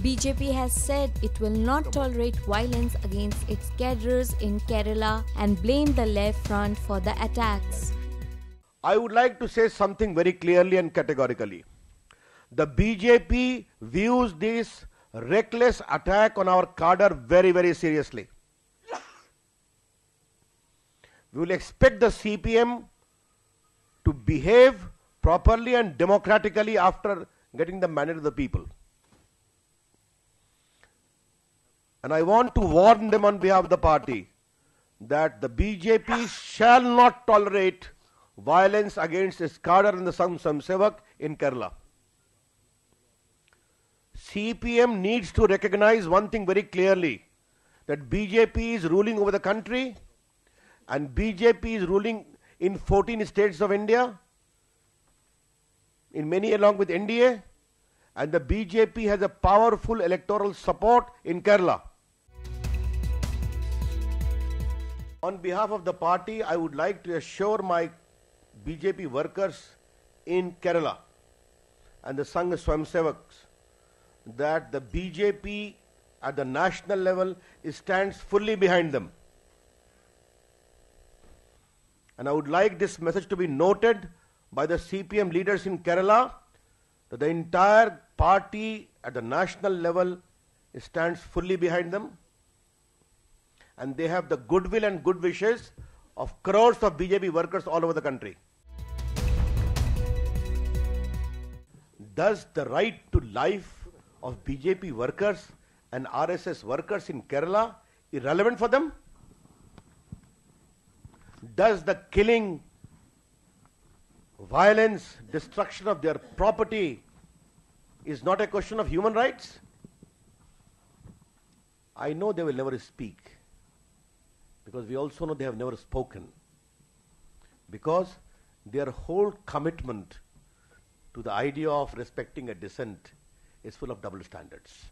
BJP has said it will not tolerate violence against its cadres in Kerala and blamed the left front for the attacks. I would like to say something very clearly and categorically. The BJP views this reckless attack on our cadre very, very seriously. We will expect the CPM to behave properly and democratically after getting the mandate of the people. And I want to warn them on behalf of the party that the BJP shall not tolerate violence against its cadre in the Sangh Swayamsevak in Kerala. CPM needs to recognize one thing very clearly, that BJP is ruling over the country and BJP is ruling in 14 states of India, in many along with NDA, and the BJP has a powerful electoral support in Kerala. On behalf of the party, I would like to assure my BJP workers in Kerala and the Sangh Swayamsevaks that the BJP at the national level stands fully behind them. And I would like this message to be noted by the CPM leaders in Kerala, that the entire party at the national level stands fully behind them, and they have the goodwill and good wishes of crores of BJP workers all over the country. Does the right to life of BJP workers and RSS workers in Kerala irrelevant for them? Does the killing, violence, destruction of their property is not a question of human rights? I know they will never speak, because we also know they have never spoken, because their whole commitment to the idea of respecting a dissent is full of double standards.